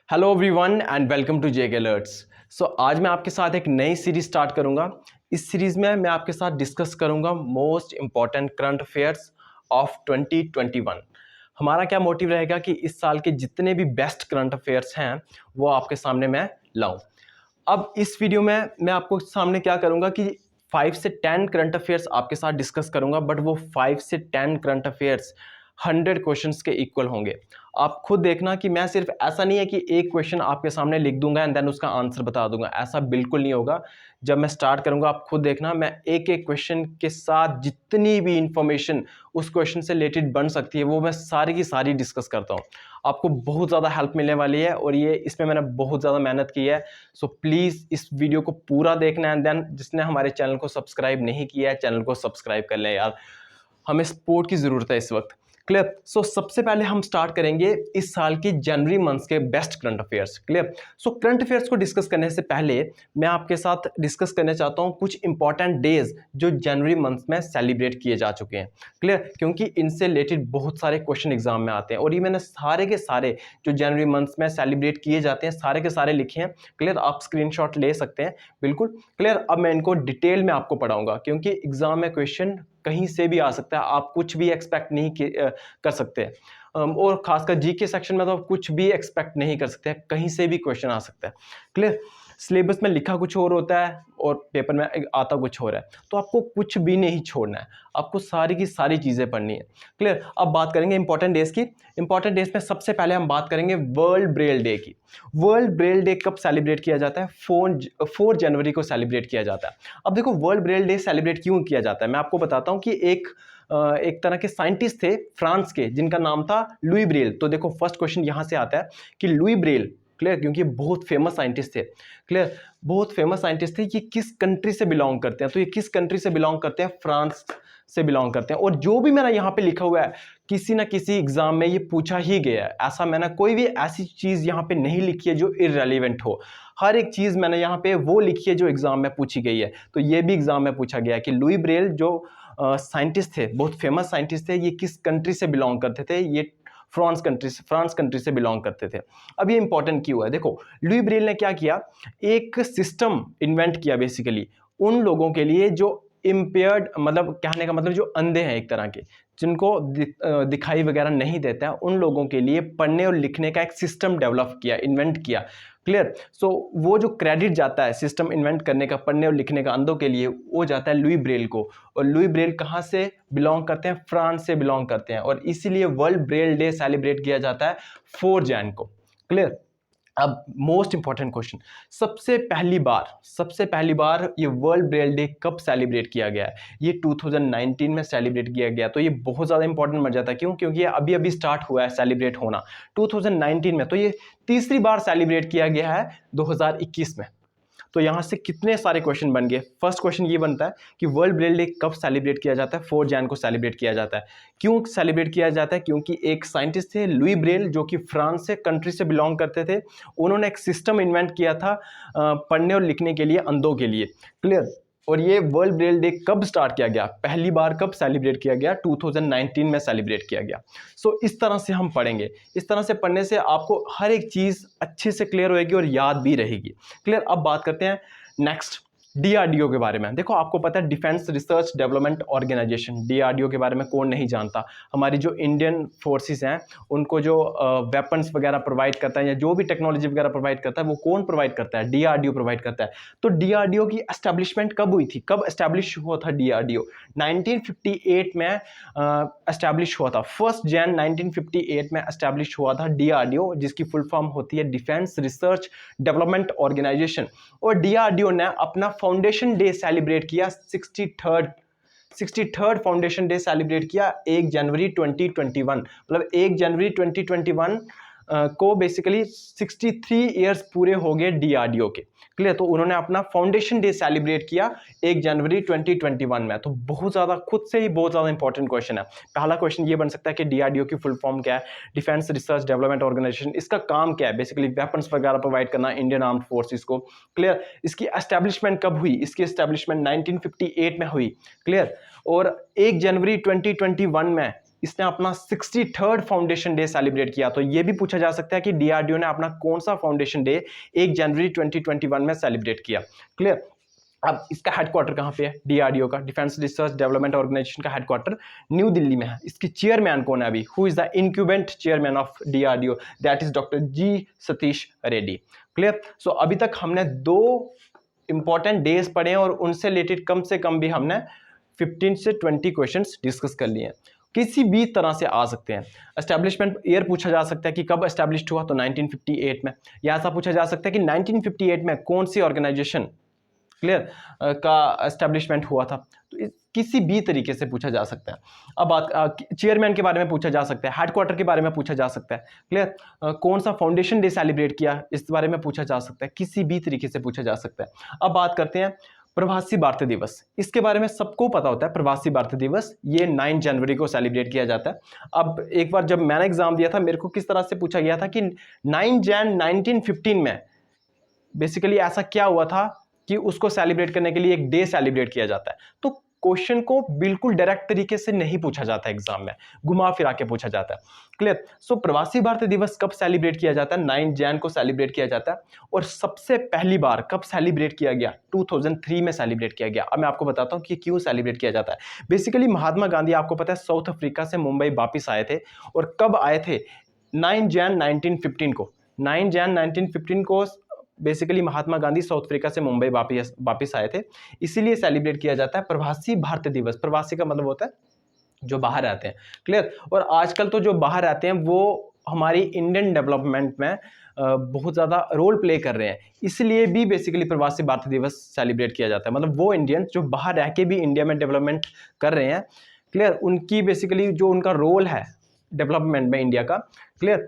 Hello everyone and welcome to JK alerts. So आज मैं आपके साथ एक नई सीरीज स्टार्ट करूंगा। इस सीरीज में मैं आपके साथ डिस्कस करूंगा most important current affairs of 2021। हमारा क्या मोटिव रहेगा कि इस साल के जितने भी बेस्ट करंट अफेयर्स हैं वो आपके सामने मैं लाऊं। अब इस वीडियो में मैं आपको सामने क्या करूंगा कि 5 से 10 करंट अफेयर्स आपके साथ डिस्कस करूंगा, बट वो 5 से 10 करंट अफेयर्स 100 क्वेश्चंस के इक्वल होंगे। आप खुद देखना कि मैं सिर्फ ऐसा नहीं है कि एक क्वेश्चन आपके सामने लिख दूंगा एंड देन उसका आंसर बता दूंगा, ऐसा बिल्कुल नहीं होगा। जब मैं स्टार्ट करूंगा आप खुद देखना, मैं एक एक क्वेश्चन के साथ जितनी भी इंफॉर्मेशन उस क्वेश्चन से रिलेटेड बन सकती है वो मैं सारी की सारी डिस्कस करता हूँ। आपको बहुत ज़्यादा हेल्प मिलने वाली है और ये इसमें मैंने बहुत ज़्यादा मेहनत की है। सो प्लीज़ इस वीडियो को पूरा देखना एंड देन जिसने हमारे चैनल को सब्सक्राइब नहीं किया है चैनल को सब्सक्राइब कर लें यार, हमें सपोर्ट की ज़रूरत है इस वक्त। क्लियर। सो सबसे पहले हम स्टार्ट करेंगे इस साल की जनवरी मंथ के best current affairs. Clear. So current affairs को डिस्कस करने से पहले मैं आपके साथ डिस्कस करना चाहता हूं कुछ इंपॉर्टेंट डेज जो जनवरी मंथ में सेलिब्रेट किए जा चुके हैं। क्लियर। क्योंकि इनसे रिलेटेड बहुत सारे क्वेश्चन एग्जाम में आते हैं और ये मैंने सारे के सारे जो जनवरी मंथ में सेलिब्रेट किए जाते हैं सारे के सारे लिखे हैं। क्लियर। आप स्क्रीनशॉट ले सकते हैं बिल्कुल। क्लियर। अब मैं इनको डिटेल में आपको पढ़ाऊंगा क्योंकि एग्जाम में क्वेश्चन कहीं से भी आ सकता है, आप कुछ भी एक्सपेक्ट नहीं कर सकते। और खासकर जीके सेक्शन में तो आप कुछ भी एक्सपेक्ट नहीं कर सकते, कहीं से भी क्वेश्चन आ सकता है। क्लियर। सिलेबस में लिखा कुछ और होता है और पेपर में आता कुछ और है, तो आपको कुछ भी नहीं छोड़ना है, आपको सारी की सारी चीज़ें पढ़नी है। क्लियर। अब बात करेंगे इंपॉर्टेंट डेज की। इंपॉर्टेंट डेज में सबसे पहले हम बात करेंगे वर्ल्ड ब्रेल डे की। वर्ल्ड ब्रेल डे कब सेलिब्रेट किया जाता है? 4 जनवरी को सेलिब्रेट किया जाता है। अब देखो वर्ल्ड ब्रेल डे सेलिब्रेट क्यों किया जाता है, मैं आपको बताता हूं कि एक तरह के साइंटिस्ट थे फ्रांस के जिनका नाम था लुई ब्रेल। तो देखो फर्स्ट क्वेश्चन यहां से आता है कि लुई ब्रेल, क्लियर, क्योंकि बहुत फेमस साइंटिस्ट थे। क्लियर। बहुत फेमस साइंटिस्ट थे। ये किस कंट्री से बिलोंग करते हैं? तो ये किस कंट्री से बिलोंग करते हैं? फ्रांस से बिलोंग करते हैं। और जो भी मैंने यहाँ पे लिखा हुआ है किसी ना किसी एग्जाम में ये पूछा ही गया है, ऐसा मैंने कोई भी ऐसी चीज यहाँ पे नहीं लिखी है जो इररेलेवेंट हो। हर एक चीज मैंने यहाँ पे वो लिखी है जो एग्जाम में पूछी गई है। तो ये भी एग्जाम में पूछा गया है कि लुई ब्रेल जो साइंटिस्ट थे, बहुत फेमस साइंटिस्ट थे, ये किस कंट्री से बिलोंग करते थे? ये फ्रांस कंट्री से बिलोंग करते थे। अब ये इंपॉर्टेंट क्यों है? देखो लुई ब्रेल ने क्या किया, एक सिस्टम इन्वेंट किया बेसिकली उन लोगों के लिए जो इम्पेयर्ड, मतलब कहने का मतलब जो अंधे हैं एक तरह के, जिनको दिखाई वगैरह नहीं देता है, उन लोगों के लिए पढ़ने और लिखने का एक सिस्टम डेवलप किया, इन्वेंट किया। क्लियर। सो वो जो क्रेडिट जाता है सिस्टम इन्वेंट करने का, पढ़ने और लिखने का अंधों के लिए, वो जाता है लुई ब्रेल को। और लुई ब्रेल कहाँ से बिलोंग करते हैं? फ्रांस से बिलोंग करते हैं। और इसीलिए वर्ल्ड ब्रेल डे सेलिब्रेट किया जाता है 4 जैन को। क्लियर। अब मोस्ट इंपॉर्टेंट क्वेश्चन, सबसे पहली बार ये वर्ल्ड ब्रेल डे कब सेलिब्रेट किया गया है? ये 2019 में सेलिब्रेट किया गया। तो ये बहुत ज़्यादा इंपॉर्टेंट बन जाता है। क्यों? क्योंकि ये अभी अभी स्टार्ट हुआ है सेलिब्रेट होना 2019 में। तो ये तीसरी बार सेलिब्रेट किया गया है 2021 में। तो यहां से कितने सारे क्वेश्चन बन गए। फर्स्ट क्वेश्चन ये बनता है कि वर्ल्ड ब्रेल डे कब सेलिब्रेट किया जाता है? 4 जैन को सेलिब्रेट किया जाता है। क्यों सेलिब्रेट किया जाता है? क्योंकि एक साइंटिस्ट थे लुई ब्रेल जो कि फ्रांस से कंट्री से बिलोंग करते थे। उन्होंने एक सिस्टम इन्वेंट किया था पढ़ने और लिखने के लिए अंधों के लिए। क्लियर। और ये वर्ल्ड ब्रेल डे कब स्टार्ट किया गया, पहली बार कब सेलिब्रेट किया गया? 2019 में सेलिब्रेट किया गया। सो इस तरह से हम पढ़ेंगे। इस तरह से पढ़ने से आपको हर एक चीज़ अच्छे से क्लियर होएगी और याद भी रहेगी। क्लियर। अब बात करते हैं नेक्स्ट डीआरडीओ के बारे में। देखो आपको पता है defence research development organisation, DRDO के बारे में कौन नहीं जानता। हमारी जो इंडियन फोर्सेस हैं उनको जो वेपन्स वगैरह प्रोवाइड करता है या जो भी टेक्नोलॉजी वगैरह प्रोवाइड करता है वो कौन प्रोवाइड करता है? डीआरडीओ प्रोवाइड करता है। तो डीआरडीओ की एस्टेब्लिशमेंट कब हुई थी, कब एस्टेब्लिश हुआ था डीआरडीओ? 1958 में एस्टेब्लिश हुआ था। 1 जैन 1958 में एस्टेब्लिश हुआ था डीआरडीओ, जिसकी फुल फॉर्म होती है डिफेंस रिसर्च डेवलपमेंट ऑर्गेनाइजेशन। और डीआरडीओ ने अपना फाउंडेशन डे सेलिब्रेट किया 63rd फाउंडेशन डे सेलिब्रेट किया 1 जनवरी 2021। मतलब 1 जनवरी 2021 को बेसिकली 63 इयर्स पूरे हो गए डीआरडीओ के। क्लियर। तो उन्होंने अपना फाउंडेशन डे सेलिब्रेट किया 1 जनवरी 2021 में। तो बहुत ज़्यादा, खुद से ही बहुत ज़्यादा इंपॉर्टेंट क्वेश्चन है। पहला क्वेश्चन ये बन सकता है कि डीआरडीओ की फुल फॉर्म क्या है? Defence research development organisation. इसका काम क्या है? बेसिकली वेपन्स वगैरह प्रोवाइड करना इंडियन आर्म्ड फोर्सेस को। क्लियर। इसकी एस्टेब्लिशमेंट कब हुई? इसकी एस्टेब्लिशमेंट 1958 में हुई। क्लियर। और 1 जनवरी 2021 में इसने अपना 63rd फाउंडेशन डे सेलिब्रेट किया। तो ये भी पूछा जा सकता है कि डीआरडीओ ने अपना कौन सा फाउंडेशन डे 1 जनवरी 2021 में सेलिब्रेट किया। क्लियर। अब इसका हेडक्वार्टर कहाँ पे है? डीआरडीओ का, डिफेंस रिसर्च डेवलपमेंट ऑर्गेनाइजेशन का हेडक्वार्टर न्यू दिल्ली में है। इसकी चेयरमैन कौन है अभी? Who is the incumbent chairman of DRDO? That is doctor G Satish Reddy. Clear. So अभी तक हमने 2 इंपॉर्टेंट डेज पढ़े हैं और उनसे रिलेटेड कम से कम भी हमने 15 से 20 क्वेश्चंस डिस्कस कर लिए हैं। किसी भी तरह से आ सकते हैं। एस्टैब्लिशमेंट ईयर पूछा जा सकता है कि कब एस्टैब्लिश्ड हुआ, तो 1958 में। या ऐसा पूछा जा सकता है कि 1958 में कौन सी ऑर्गेनाइजेशन क्लियर का एस्टैब्लिशमेंट हुआ था। तो किसी भी तरीके से पूछा जा सकता है। अब बात चेयरमैन के बारे में पूछा जा सकता है, हेडक्वार्टर के बारे में पूछा जा सकता है। क्लियर। कौन सा फाउंडेशन डे सेलिब्रेट किया, इस बारे में पूछा जा सकता है। किसी भी तरीके से पूछा जा सकता है। अब बात करते हैं प्रवासी भारतीय दिवस। इसके बारे में सबको पता होता है, प्रवासी भारतीय दिवस ये 9 जनवरी को सेलिब्रेट किया जाता है। अब एक बार जब मैंने एग्जाम दिया था, मेरे को किस तरह से पूछा गया था कि 9 जन 1915 में बेसिकली ऐसा क्या हुआ था कि उसको सेलिब्रेट करने के लिए एक डे सेलिब्रेट किया जाता है। तो क्वेश्चन को बिल्कुल डायरेक्ट तरीके से नहीं पूछा जाता है एग्जाम में, घुमा फिरा के पूछा जाता है। क्लियर। सो प्रवासी भारतीय दिवस कब सेलिब्रेट किया जाता है? 9 जैन को सेलिब्रेट किया जाता है। और सबसे पहली बार कब सेलिब्रेट किया गया? 2003 में सेलिब्रेट किया गया। अब मैं आपको बताता हूं कि क्यों सेलिब्रेट किया जाता है। बेसिकली महात्मा गांधी, आपको पता है, साउथ अफ्रीका से मुंबई वापिस आए थे। और कब आए थे? 9 जैन 1915 को। 9 जैन 1915 को basically Mahatma Gandhi south Africa से मुंबई वापिस आए थे, इसीलिए सेलिब्रेट किया जाता है प्रवासी भारतीय दिवस। प्रवासी का मतलब होता है जो बाहर रहते हैं। क्लियर। और आजकल तो जो बाहर रहते हैं वो हमारी इंडियन डेवलपमेंट में बहुत ज़्यादा रोल प्ले कर रहे हैं, इसलिए भी बेसिकली प्रवासी भारतीय दिवस सेलिब्रेट किया जाता है। मतलब वो इंडियंस जो बाहर रह के भी इंडिया में डेवलपमेंट कर रहे हैं, क्लियर, उनकी बेसिकली जो उनका रोल है डेवलपमेंट में इंडिया का, क्लियर,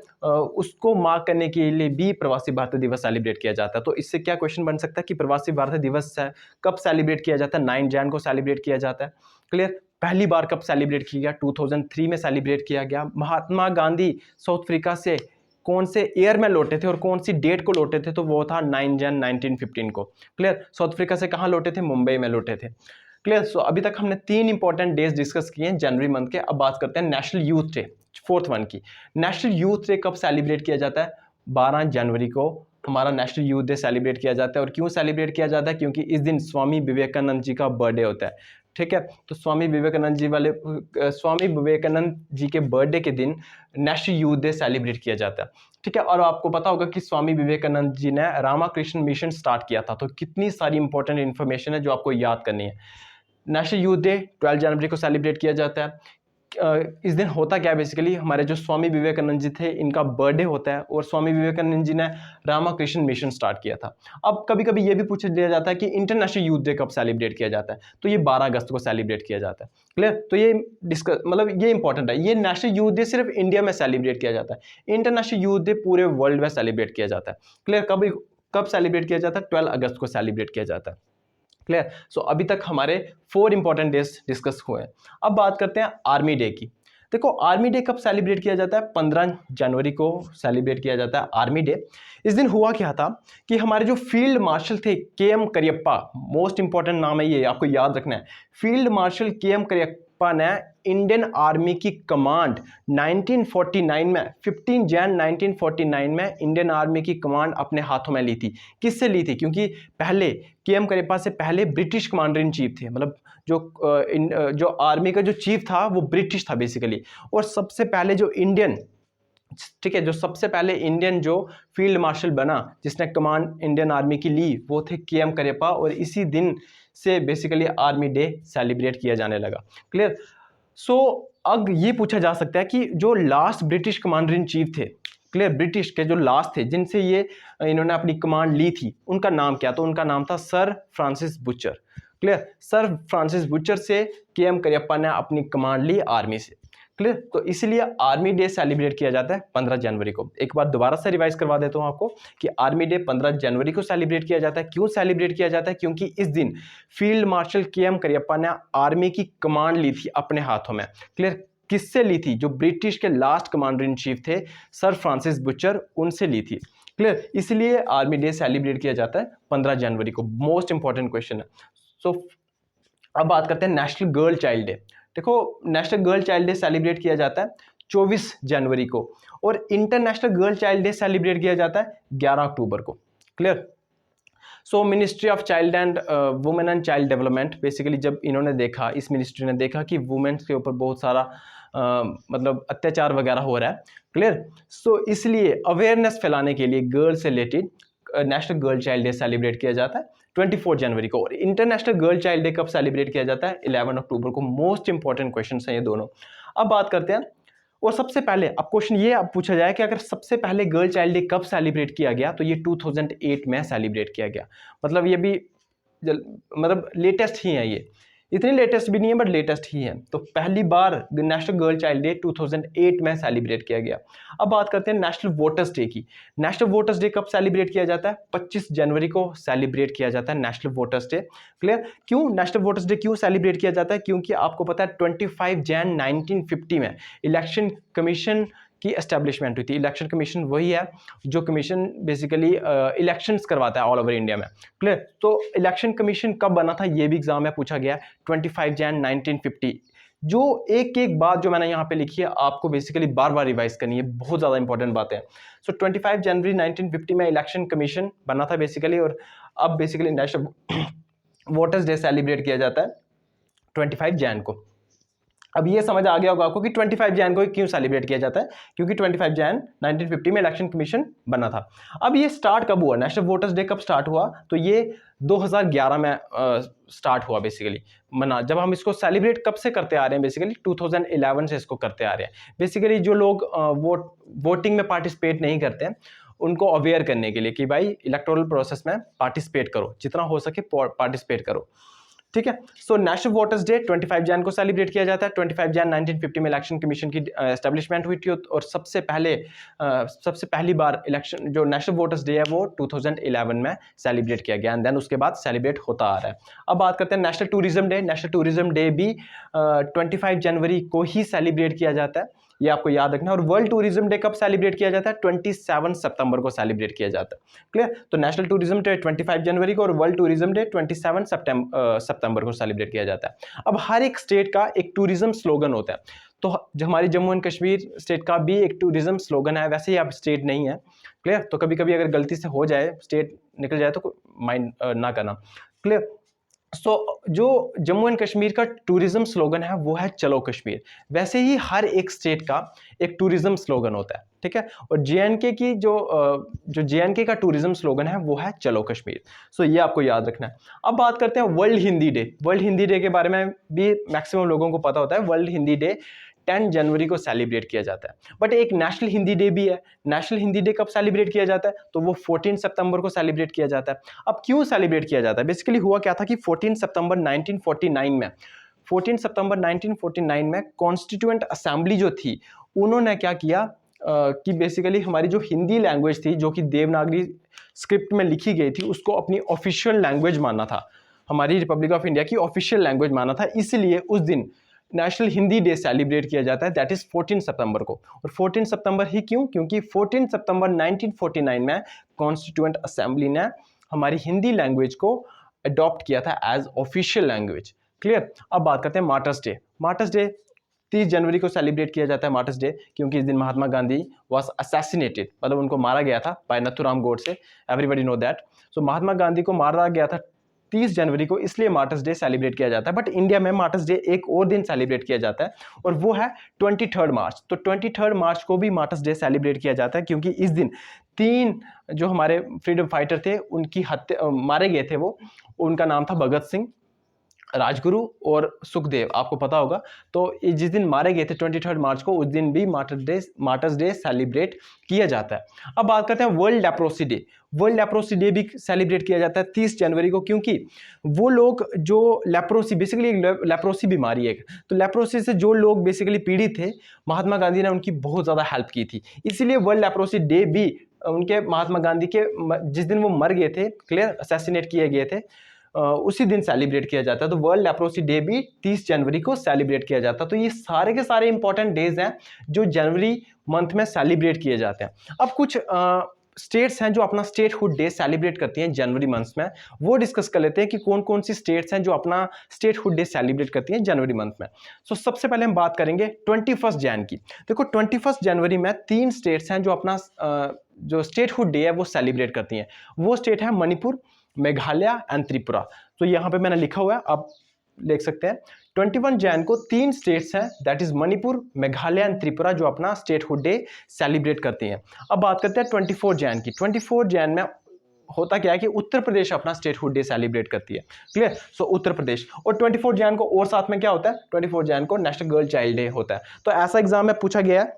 उसको मार्क करने के लिए भी प्रवासी भारतीय दिवस सेलिब्रेट किया जाता है। तो इससे क्या क्वेश्चन बन सकता है कि प्रवासी भारतीय दिवस कब सेलिब्रेट किया जाता है? 9 जैन को सेलिब्रेट किया जाता है। क्लियर। पहली बार कब सेलिब्रेट किया गया? 2003 में सेलिब्रेट किया गया। महात्मा गांधी साउथ अफ्रीका से कौन से ईयर में लौटे थे और कौन सी डेट को लौटे थे? तो वो था 9 जन 1915 को। क्लियर। साउथ अफ्रीका से कहाँ लौटे थे? मुंबई में लौटे थे। क्लियर। सो अभी तक हमने 3 इंपॉर्टेंट डेज डिस्कस किए हैं जनवरी मंथ के। अब बात करते हैं national youth day, 4th one की। नेशनल यूथ डे कब सेलिब्रेट किया जाता है? 12 जनवरी को हमारा नेशनल यूथ डे सेलिब्रेट किया जाता है। और क्यों सेलिब्रेट किया जाता है? क्योंकि इस दिन स्वामी विवेकानंद जी का बर्थडे होता है। ठीक है। तो स्वामी विवेकानंद जी के बर्थडे के दिन नेशनल यूथ डे सेलिब्रेट किया जाता है। ठीक है। और आपको पता होगा कि स्वामी विवेकानंद जी ने रामाकृष्ण मिशन स्टार्ट किया था। तो कितनी सारी इंपॉर्टेंट इन्फॉर्मेशन है जो आपको याद करनी है। नेशनल यूथ डे 12 जनवरी को सेलिब्रेट किया जाता है। इस दिन होता क्या है? बेसिकली हमारे जो स्वामी विवेकानंद जी थे, इनका बर्थडे होता है और स्वामी विवेकानंद जी ने रामाकृष्ण मिशन स्टार्ट किया था। अब कभी कभी ये भी पूछ लिया जाता है कि इंटरनेशनल यूथ डे कब सेलिब्रेट किया जाता है? तो ये 12 अगस्त को सेलिब्रेट किया जाता है। क्लियर। तो ये ये इंपॉर्टेंट है। ये नेशनल यूथ डे सिर्फ इंडिया में सेलिब्रेट किया जाता है। इंटरनेशनल यूथ डे पूरे वर्ल्ड में सेलिब्रेट किया जाता है। क्लियर। कब सेलिब्रेट किया जाता है? 12 अगस्त को सेलिब्रेट किया जाता है। क्लियर। सो अभी तक हमारे 4 इंपॉर्टेंट डेज डिस्कस हुए हैं। अब बात करते हैं आर्मी डे की। देखो, आर्मी डे कब सेलिब्रेट किया जाता है? 15 जनवरी को सेलिब्रेट किया जाता है आर्मी डे। इस दिन हुआ क्या था कि हमारे जो फील्ड मार्शल थे KM करियप्पा, मोस्ट इंपॉर्टेंट नाम है ये, आपको याद रखना है। फील्ड मार्शल KM करियप्पा ने इंडियन आर्मी की कमांड 1949 में 15 जन 1949 में इंडियन आर्मी की कमांड अपने हाथों में ली थी। किससे ली थी? क्योंकि पहले KM करियप्पा से पहले ब्रिटिश कमांडर इन चीफ थे। मतलब जो आर्मी का जो चीफ था वो ब्रिटिश था बेसिकली। और सबसे पहले जो इंडियन, ठीक है, जो सबसे पहले इंडियन जो फील्ड मार्शल बना, जिसने कमांड इंडियन आर्मी की ली, वो थे KM करियप्पा। और इसी दिन से बेसिकली आर्मी डे सेलिब्रेट किया जाने लगा। क्लियर। सो अब ये पूछा जा सकता है कि जो last British commander in chief थे, क्लियर, ब्रिटिश के जो लास्ट थे जिनसे ये इन्होंने अपनी कमांड ली थी, उनका नाम क्या? तो उनका नाम था sir Francis butcher. Clear. Sir Francis butcher से KM करियप्पा ने अपनी कमांड ली आर्मी से। क्लियर। तो इसलिए आर्मी डे सेलिब्रेट किया जाता है 15 जनवरी को। एक बार दोबारा से रिवाइज करवा देता हूं आपको कि आर्मी डे 15 जनवरी को सेलिब्रेट किया जाता है। क्यों सेलिब्रेट किया जाता है? क्योंकि इस दिन फील्ड मार्शल KM करियप्पा ने आर्मी की कमांड ली थी अपने हाथों में। क्लियर। किससे ली थी? जो ब्रिटिश के लास्ट कमांडर इन चीफ थे सर फ्रांसिस बुचर, उनसे ली थी। क्लियर। इसलिए आर्मी डे सेलिब्रेट किया जाता है 15 जनवरी को। मोस्ट इंपॉर्टेंट क्वेश्चन है। सो अब बात करते हैं नेशनल गर्ल चाइल्ड डे। देखो, national girl child day celebrate किया जाता है 24 जनवरी को, और international girl child day celebrate किया जाता है 11 अक्टूबर को। Clear? So ministry of child and women and child development, basically जब इन्होंने देखा, इस मिनिस्ट्री ने देखा कि वुमेन्स के ऊपर बहुत सारा मतलब अत्याचार वगैरह हो रहा है। क्लियर? सो इसलिए अवेयरनेस फैलाने के लिए गर्ल से related national girl child day celebrate किया जाता है 24 जनवरी को। और इंटरनेशनल गर्ल चाइल्ड डे कब सेलिब्रेट किया जाता है? 11 अक्टूबर को। मोस्ट इंपॉर्टेंट क्वेश्चन हैं ये दोनों। अब बात करते हैं, और सबसे पहले अब क्वेश्चन ये अब पूछा जाए कि अगर सबसे पहले गर्ल चाइल्ड डे कब सेलिब्रेट किया गया, तो ये 2008 में सेलिब्रेट किया गया। मतलब ये भी मतलब लेटेस्ट ही है, ये इतनी लेटेस्ट भी नहीं है बट लेटेस्ट ही है। तो पहली बार नेशनल गर्ल चाइल्ड डे 2008 में सेलिब्रेट किया गया। अब बात करते हैं नेशनल वोटर्स डे की। नेशनल वोटर्स डे कब सेलिब्रेट किया जाता है? 25 जनवरी को सेलिब्रेट किया जाता है नेशनल वोटर्स डे। क्लियर? क्यों नेशनल वोटर्स डे क्यों सेलिब्रेट किया जाता है? क्योंकि आपको पता है 25 जैन 1950 में इलेक्शन कमीशन की एस्टेब्लिशमेंट हुई थी। इलेक्शन कमीशन वही है जो कमीशन बेसिकली इलेक्शंस करवाता है ऑल ओवर इंडिया में। क्लियर? तो इलेक्शन कमीशन कब बना था, ये भी एग्जाम में पूछा गया, 25 जैन 1950। जो एक एक बात जो मैंने यहाँ पे लिखी है आपको बेसिकली बार बार रिवाइज करनी है, बहुत ज़्यादा इंपॉर्टेंट बातें हैं। सो 25 जनवरी 1950 में इलेक्शन कमीशन बना था बेसिकली, और अब basically national voters day celebrate किया जाता है 25 जैन को। अब ये समझ आ गया होगा आपको कि 25 जैन को क्यों सेलिब्रेट किया जाता है, क्योंकि 25 जैन 1950 में इलेक्शन कमीशन बना था। अब ये स्टार्ट कब हुआ, नेशनल वोटर्स डे कब स्टार्ट हुआ? तो ये 2011 में स्टार्ट हुआ बेसिकली मना। जब हम इसको सेलिब्रेट कब से करते आ रहे हैं, बेसिकली 2011 से इसको करते आ रहे हैं। बेसिकली जो लोग वोटिंग में पार्टिसिपेट नहीं करते हैं उनको अवेयर करने के लिए कि भाई इलेक्टोरल प्रोसेस में पार्टिसिपेट करो, जितना हो सके पार्टिसिपेट करो। ठीक है? So national voters day 25 Jain को सेलिब्रेट किया जाता है। 25 जैन 1950 में इलेक्शन कमीशन की एस्टेब्लिशमेंट हुई थी, और सबसे पहली बार इलेक्शन जो नेशनल वोटर्स डे है वो 2011 में सेलिब्रेट किया गया, एंड देन उसके बाद सेलिब्रेट होता आ रहा है। अब बात करते हैं national tourism day. National tourism day भी 25 जनवरी को ही सेलिब्रेट किया जाता है, ये आपको याद रखना है। और वर्ल्ड टूरिज्म डे कब सेलिब्रेट किया जाता है? 27 सितंबर को सेलिब्रेट किया जाता है। क्लियर? तो नेशनल टूरिज्म डे 25 जनवरी को और वर्ल्ड टूरिज्म डे 27 सितंबर को सेलिब्रेट किया जाता है। अब हर एक स्टेट का एक टूरिज्म स्लोगन होता है, तो जो हमारी जम्मू एंड कश्मीर स्टेट का भी एक टूरिज्म स्लोगन है। वैसे ही आप स्टेट नहीं है, क्लियर? तो कभी कभी अगर गलती से हो जाए, स्टेट निकल जाए, तो माइंड ना करना। क्लियर? सो जो जम्मू एंड कश्मीर का टूरिज्म स्लोगन है वो है चलो कश्मीर। वैसे ही हर एक स्टेट का एक टूरिज्म स्लोगन होता है, ठीक है? और जेएंडके की जो जेएंडके का टूरिज्म स्लोगन है वो है चलो कश्मीर। सो ये आपको याद रखना है। अब बात करते हैं world Hindi day. World Hindi day के बारे में भी मैक्सिमम लोगों को पता होता है। वर्ल्ड हिंदी डे 10 जनवरी को सेलिब्रेट किया जाता है। बट एक नेशनल हिंदी डे भी है। नेशनल हिंदी डे कब सेलिब्रेट किया जाता है? तो वो 14 सितंबर को सेलिब्रेट किया जाता है। अब क्यों सेलिब्रेट किया जाता है? बेसिकली हुआ क्या था कि 14 सितंबर 1949 में कॉन्स्टिट्यूएंट असेंबली जो थी उन्होंने क्या किया कि बेसिकली हमारी जो हिंदी लैंग्वेज थी, जो कि देवनागरी स्क्रिप्ट में लिखी गई थी, उसको अपनी ऑफिशियल लैंग्वेज मानना था, हमारी रिपब्लिक ऑफ इंडिया की ऑफिशियल लैंग्वेज माना था। इसलिए उस दिन नेशनल हिंदी डे सेलिब्रेट किया जाता है, दैट इज 14 सितंबर को। और 14 सितंबर ही क्यों? क्योंकि 14 सितंबर 1949 में कॉन्स्टिट्यूएंट असेंबली ने हमारी हिंदी लैंग्वेज को अडॉप्ट किया था एज ऑफिशियल लैंग्वेज। क्लियर? अब बात करते हैं मार्टर्स डे। मार्टर्स डे 30 जनवरी को सेलिब्रेट किया जाता है मार्टर्स डे, क्योंकि इस दिन महात्मा गांधी वाज असैसिनेटेड, मतलब उनको मारा गया था by Nathuram Godse. Everybody know that. So Mahatma Gandhi को मारा गया था 30 जनवरी को, इसलिए मार्टर्स डे सेलिब्रेट किया जाता है। बट इंडिया में मार्टर्स डे एक और दिन सेलिब्रेट किया जाता है, और वो है 23 मार्च। तो 23 मार्च को भी मार्टर्स डे सेलिब्रेट किया जाता है, क्योंकि इस दिन 3 जो हमारे फ्रीडम फाइटर थे उनकी हत्या मारे गए थे। वो उनका नाम था भगत सिंह, राजगुरु और सुखदेव, आपको पता होगा। तो जिस दिन मारे गए थे 23 मार्च को, उस दिन भी मार्टर्स डे सेलिब्रेट किया जाता है। अब बात करते हैं world leprosy day. World leprosy day भी सेलिब्रेट किया जाता है 30 जनवरी को, क्योंकि वो लोग जो लेप्रोसी बेसिकली लेप्रोसी बीमारी है, तो लेप्रोसी से जो लोग बेसिकली पीड़ित थे, महात्मा गांधी ने उनकी बहुत ज़्यादा हेल्प की थी। इसीलिए वर्ल्ड लेप्रोसी डे भी उनके महात्मा गांधी के जिस दिन वो मर गए थे, क्लियर, असैसिनेट किए गए थे, उसी दिन सेलिब्रेट किया जाता है। तो वर्ल्ड लेप्रोसी डे भी 30 जनवरी को सेलिब्रेट किया जाता है। तो ये सारे के सारे इंपॉर्टेंट डेज हैं जो जनवरी मंथ में सेलिब्रेट किए जाते हैं। अब कुछ स्टेट्स हैं जो अपना स्टेटहुड डे सेलिब्रेट करती हैं जनवरी मंथ में, वो डिस्कस कर लेते हैं कि कौन कौन सी स्टेट्स हैं जो अपना स्टेटहुड डे सेलिब्रेट करती हैं जनवरी मंथ में। सो सबसे पहले हम बात करेंगे 21 जैन की। देखो 21 जनवरी में 3 स्टेट्स हैं जो अपना जो स्टेटहुड डे है वो सेलिब्रेट करती हैं। वो स्टेट है मणिपुर, मेघालय एंड त्रिपुरा। तो यहाँ पे मैंने लिखा हुआ है, आप देख सकते हैं 21 जैन को 3 स्टेट्स हैं, that is Manipur, Meghalaya and Tripura, जो अपना स्टेटहुड डे सेलिब्रेट करती हैं। अब बात करते हैं 24 जैन की। 24 जैन में होता क्या है कि उत्तर प्रदेश अपना स्टेटहुड डे सेलिब्रेट करती है। क्लियर? सो उत्तर प्रदेश। और 24 जैन को और साथ में क्या होता है, 24 जैन को नेशनल गर्ल चाइल्ड डे होता है। तो ऐसा एग्जाम में पूछा गया है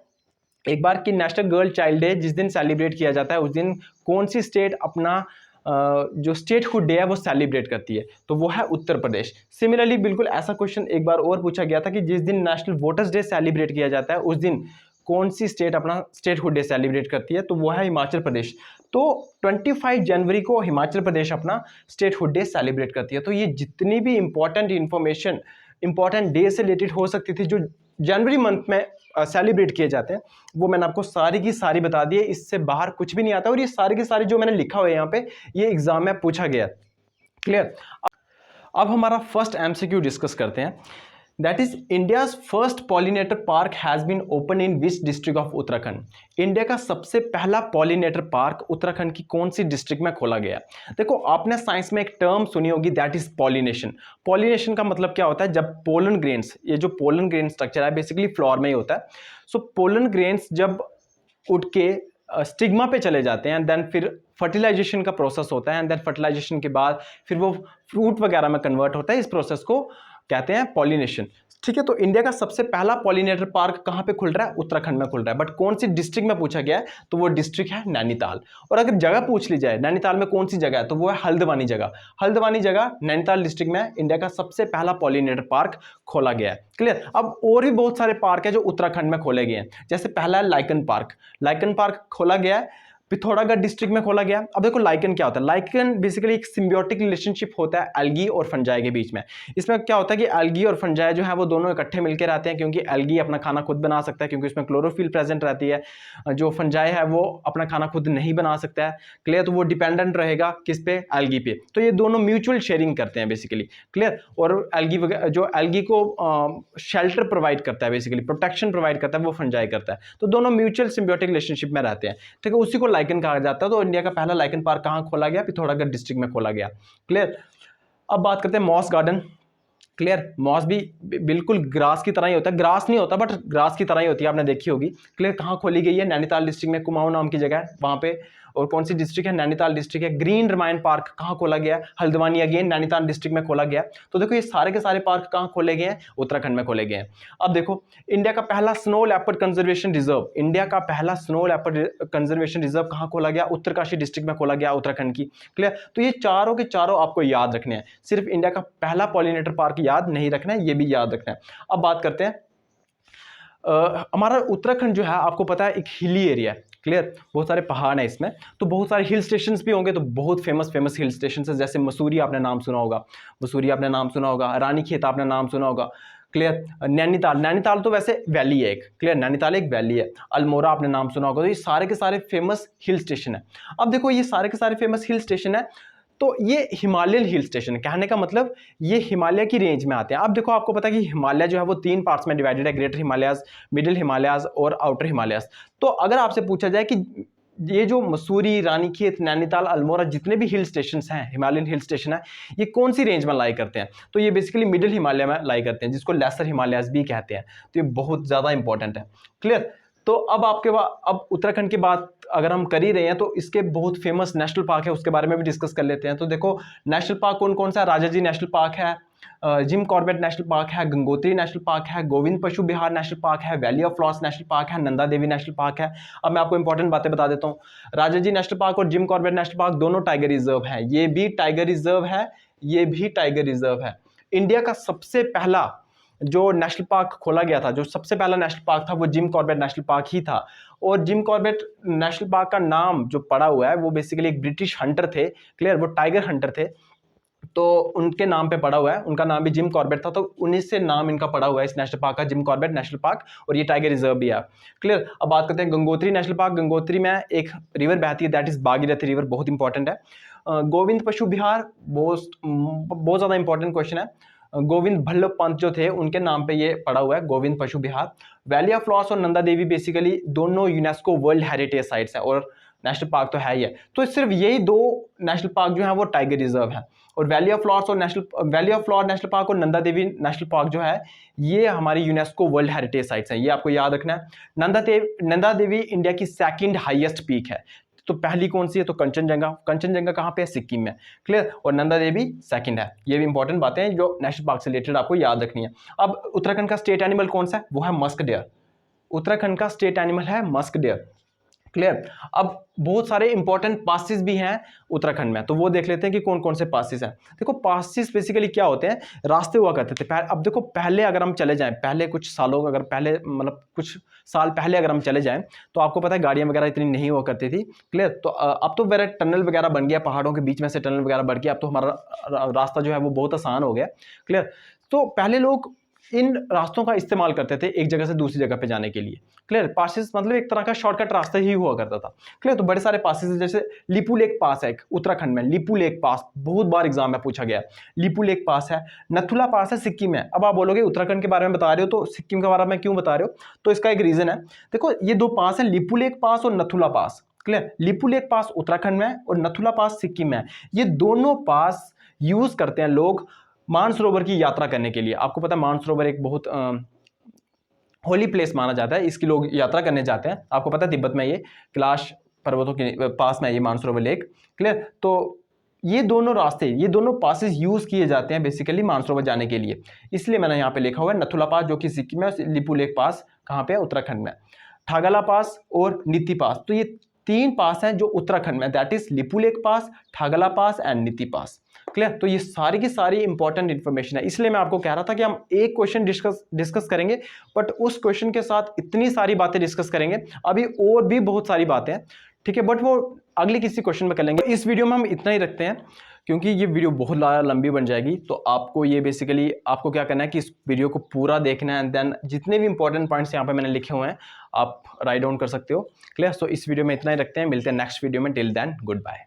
एक बार कि नेशनल गर्ल चाइल्ड डे जिस दिन सेलिब्रेट किया जाता है उस दिन कौन सी स्टेट अपना जो स्टेटहुड डे है वो सेलिब्रेट करती है, तो वो है उत्तर प्रदेश। सिमिलरली बिल्कुल ऐसा क्वेश्चन एक बार और पूछा गया था कि जिस दिन नेशनल वोटर्स डे सेलिब्रेट किया जाता है उस दिन कौन सी स्टेट अपना स्टेटहुड डे सेलिब्रेट करती है, तो वो है हिमाचल प्रदेश। तो 25 जनवरी को हिमाचल प्रदेश अपना स्टेटहुड डे सेलिब्रेट करती है। तो ये जितनी भी इंपॉर्टेंट इंफॉर्मेशन इंपॉर्टेंट डे से रिलेटेड हो सकती थी जो जनवरी मंथ में सेलिब्रेट किए जाते हैं, वो मैंने आपको सारी की सारी बता दी है। इससे बाहर कुछ भी नहीं आता, और ये सारी की सारी जो मैंने लिखा हुआ है यहाँ पे, ये एग्जाम में पूछा गया। क्लियर? अब हमारा फर्स्ट एमसीक्यू डिस्कस करते हैं, that is India's first pollinator park has been open in which district of Uttarakhand. India का सबसे पहला पॉलिनेटर पार्क उत्तराखंड की कौन सी डिस्ट्रिक्ट में खोला गया? देखो आपने साइंस में एक टर्म सुनी होगी, दैट इज पॉलिनेशन। पॉलिनेशन का मतलब क्या होता है, जब पोलन ग्रेन्स, ये जो पोलन ग्रेन स्ट्रक्चर है बेसिकली फ्लावर में ही होता है। सो पोलन ग्रेन्स जब उठ के स्टिग्मा पे चले जाते हैं, देन फिर फर्टिलाइजेशन का प्रोसेस होता है, एंड देन फर्टिलाइजेशन के बाद फिर वो फ्रूट वगैरह में कन्वर्ट होता है। इस प्रोसेस को कहते हैं पॉलिनेशन। ठीक है, तो इंडिया का सबसे पहला पॉलिनेटर पार्क कहाँ पे खुल रहा है? उत्तराखंड में खुल रहा है। बट कौन सी डिस्ट्रिक्ट में पूछा गया है, तो वो डिस्ट्रिक्ट है नैनीताल। और अगर जगह पूछ ली जाए नैनीताल में कौन सी जगह है, तो वो है हल्द्वानी जगह। हल्द्वानी जगह नैनीताल डिस्ट्रिक्ट में इंडिया का सबसे पहला पॉलिनेटर पार्क खोला गया है। क्लियर? अब और भी बहुत सारे पार्क है जो उत्तराखंड में खोले गए हैं। जैसे पहला है लाइकन पार्क। लाइकन पार्क खोला गया है पिथौरागढ़ डिस्ट्रिक्ट में खोला गया। अब देखो लाइकन क्या होता है, लाइकन बेसिकली एक सिम्बियोटिक रिलेशनशिप होता है एल्गी और फंजाई के बीच में। इसमें क्या होता है कि एल्गी और फंजाई जो है वो दोनों इकट्ठे मिलकर रहते हैं, क्योंकि एल्गी अपना खाना खुद बना सकता है क्योंकि उसमें क्लोरोफिल प्रेजेंट रहती है। जो फंजाई है वो अपना खाना खुद नहीं बना सकता है। क्लियर? तो वो डिपेंडेंट रहेगा किस पे? एल्गी पे। तो ये दोनों म्यूचुअल शेयरिंग करते हैं बेसिकली। क्लियर? और एल्गी जो एल्गी को शेल्टर प्रोवाइड करता है, बेसिकली प्रोटेक्शन प्रोवाइड करता है, वो फंजाई करता है। तो दोनों म्यूचुअल सिम्बियोटिक रिलेशनशिप में रहते हैं। ठीक है, उसी को लाइकन कहा जाता है। तो इंडिया का पहला लाइकन पार्क कहां खोला गया? पिथौरागढ़ डिस्ट्रिक्ट में खोला गया। क्लियर? अब बात करते हैं मॉस गार्डन। क्लियर? मॉस भी बिल्कुल ग्रास की तरह ही होता है, ग्रास नहीं होता बट ग्रास की तरह ही होती है, आपने देखी होगी। क्लियर? कहां खोली गई है? नैनीताल डिस्ट्रिक्ट में, कुमाऊं नाम की जगह है वहां पे। और कौन सी डिस्ट्रिक्ट है? नैनीताल डिस्ट्रिक्ट है। ग्रीन रामायण पार्क कहां खोला गया? हल्द्वानी, अगेन नैनीताल डिस्ट्रिक्ट में खोला गया। तो देखो ये सारे के सारे पार्क कहां खोले गए हैं? उत्तराखंड में खोले गए हैं। अब देखो इंडिया का पहला snow leopard conservation reserve, India का पहला स्नो लेपर्ड कंजर्वेशन रिजर्व कहां खोला गया? उत्तरकाशी डिस्ट्रिक्ट में खोला गया, उत्तराखंड की। क्लियर? तो ये चारों के चारों आपको याद रखने हैं, सिर्फ इंडिया का पहला पॉलिनेटर पार्क याद नहीं रखना है, ये भी याद रखना है। अब बात करते हैं हमारा उत्तराखंड जो है आपको पता है एक हिली एरिया है। क्लियर? बहुत सारे पहाड़ हैं इसमें, तो बहुत सारे हिल स्टेशंस भी होंगे। तो बहुत फेमस हिल स्टेशंस है, जैसे मसूरी आपने नाम सुना होगा, मसूरी आपने नाम सुना होगा, रानीखेत आपने नाम सुना होगा। क्लियर? नैनीताल, नैनीताल तो वैसे वैली है एक। क्लियर? नैनीताल एक वैली है। अल्मोड़ा आपने नाम सुना होगा। तो ये सारे के सारे फेमस हिल स्टेशन है। अब देखो ये सारे के सारे फेमस हिल स्टेशन है, तो ये हिमालयन हिल स्टेशन है। कहने का मतलब ये हिमालय की रेंज में आते हैं। अब देखो आपको पता है कि हिमालय जो है वो 3 पार्ट्स में डिवाइडेड है, ग्रेटर हिमालयाज, मिडिल हिमालयाज और आउटर हिमालयाज। तो अगर आपसे पूछा जाए कि ये जो मसूरी, रानीखेत, नैनीताल, अल्मोड़ा जितने भी हिल स्टेशन हैं, हिमालयन हिल स्टेशन है, ये कौन सी रेंज में लाई करते हैं? तो ये बेसिकली मिडिल हिमालय में लाई करते हैं, जिसको लेसर हिमालयाज भी कहते हैं। तो ये बहुत ज़्यादा इंपॉर्टेंट है। क्लियर? तो अब आपके अब उत्तराखंड की बात अगर हम कर ही रहे हैं तो इसके बहुत फेमस नेशनल पार्क है, उसके बारे में भी डिस्कस कर लेते हैं। तो देखो नेशनल पार्क कौन कौन सा है? राजाजी नेशनल पार्क है, जिम कॉर्बेट नेशनल पार्क है, गंगोत्री नेशनल पार्क है, गोविंद पशु विहार नेशनल पार्क है, valley of flowers national park है, नंदा देवी नेशनल पार्क है। अब मैं आपको इंपॉर्टेंट बातें बता देता हूँ। राजाजी नेशनल पार्क और जिम कॉर्बेट नेशनल पार्क दोनों टाइगर रिजर्व है। ये भी टाइगर रिजर्व है, ये भी टाइगर रिजर्व है। इंडिया का सबसे पहला जो नेशनल पार्क खोला गया था, जो सबसे पहला नेशनल पार्क था, वो जिम कॉर्बेट नेशनल पार्क ही था। और जिम कॉर्बेट नेशनल पार्क का नाम जो पड़ा हुआ है वो बेसिकली एक ब्रिटिश हंटर थे। क्लियर? वो टाइगर हंटर थे। तो उनके नाम पे पड़ा हुआ है, उनका नाम भी जिम कॉर्बेट था, तो उन्हीं से नाम इनका पड़ा हुआ है इस नेशनल पार्क का, जिम कॉर्बेट नेशनल पार्क, और ये टाइगर रिजर्व भी है। क्लियर। अब बात करते हैं गंगोत्री नेशनल पार्क। गंगोत्री में एक रिवर बहती है, दैट इज भागीरथी रिवर, बहुत इंपॉर्टेंट है। गोविंद पशु विहार, बहुत ज़्यादा इंपॉर्टेंट क्वेश्चन है। गोविंद भल्लभ पंत जो थे उनके नाम पे ये पड़ा हुआ है, गोविंद पशु विहार। वैली ऑफ फ्लावर्स और नंदा देवी बेसिकली दोनों यूनेस्को वर्ल्ड हेरिटेज साइट्स हैं, और नेशनल पार्क तो है ही है। तो सिर्फ यही दो नेशनल पार्क जो है वो टाइगर रिजर्व है, और वैली ऑफ फ्लावर्स और valley of flower national park और नंदा देवी नेशनल पार्क जो है ये हमारी यूनेस्को वर्ल्ड हेरिटेज साइट्स हैं, ये आपको याद रखना है। नंदा देवी इंडिया की सेकंड हाईएस्ट पीक है। तो पहली कौन सी है? तो कंचनजंगा। कंचनजंगा कहाँ पे है? सिक्किम में। क्लियर। और नंदा देवी सेकंड है। ये भी इंपॉर्टेंट बातें हैं जो नेशनल पार्क से रिलेटेड आपको याद रखनी है। अब उत्तराखंड का स्टेट एनिमल कौन सा है? वो है मस्क डियर। उत्तराखंड का स्टेट एनिमल है मस्क डियर। क्लियर। अब बहुत सारे इंपॉर्टेंट पासेस भी हैं उत्तराखंड में, तो वो देख लेते हैं कि कौन कौन से पासेस हैं। देखो पासेस बेसिकली क्या होते हैं? रास्ते हुआ करते थे। अब देखो पहले अगर हम चले जाएं, पहले कुछ सालों अगर पहले मतलब कुछ साल पहले अगर हम चले जाएं, तो आपको पता है गाड़ियां वगैरह इतनी नहीं हुआ करती थी। क्लियर। तो अब तो वगैरह टनल वगैरह बन गया, पहाड़ों के बीच में से टनल वगैरह बढ़ गया, अब तो हमारा रास्ता जो है वो बहुत आसान हो गया। क्लियर। तो पहले लोग इन रास्तों का इस्तेमाल करते थे एक जगह से दूसरी जगह पे जाने के लिए। क्लियर। पासेस मतलब एक तरह का शॉर्टकट रास्ता ही हुआ करता था। क्लियर। तो बड़े सारे पासेस हैं, जैसे लिपू लेक पास है एक उत्तराखंड में, लिपू लेक पास बहुत बार एग्जाम में पूछा गया। लिपू लेक पास है, नथुला पास है सिक्किम में। अब आप बोलोगे उत्तराखंड के बारे में बता रहे हो तो सिक्किम के बारे में क्यों बता रहे हो? तो इसका एक रीजन है। देखो ये दो पास है, लिपू लेक पास और नथुला पास। क्लियर। लिपू लेक पास उत्तराखंड में और नथुला पास सिक्किम में। ये दोनों पास यूज करते हैं लोग मानसरोवर की यात्रा करने के लिए। आपको पता है मानसरोवर एक बहुत होली प्लेस माना जाता है, इसकी लोग यात्रा करने जाते हैं। आपको पता है तिब्बत में ये कैलाश पर्वतों के पास में ये मानसरोवर लेक। क्लियर। तो ये दोनों रास्ते, ये दोनों पासेस यूज किए जाते हैं बेसिकली मानसरोवर जाने के लिए, इसलिए मैंने यहाँ पे लिखा हुआ है नथुला पास जो कि सिक्किम में, लिपू लेक पास कहाँ पे है? उत्तराखंड में। ठागला पास और नीति पास, तो ये तीन पास हैं जो उत्तराखंड में, that is Lipulekh pass, Thangla pass and Niti pass. Clear. तो ये सारी की सारी इंपॉर्टेंट इंफॉर्मेशन है, इसलिए मैं आपको कह रहा था कि हम एक क्वेश्चन डिस्कस करेंगे, बट उस क्वेश्चन के साथ इतनी सारी बातें डिस्कस करेंगे, अभी और भी बहुत सारी बातें हैं, ठीक है, बट वो अगली किसी क्वेश्चन में कर लेंगे। इस वीडियो में हम इतना ही रखते हैं क्योंकि ये वीडियो बहुत लंबी बन जाएगी। तो आपको ये बेसिकली आपको क्या करना है कि इस वीडियो को पूरा देखना है, एंड देन जितने भी इंपॉर्टेंट पॉइंट्स यहाँ पे मैंने लिखे हुए हैं आप राइट डाउन कर सकते हो। क्लियर। सो इस वीडियो में इतना ही रखते हैं, मिलते हैं नेक्स्ट वीडियो में। Till then good bye.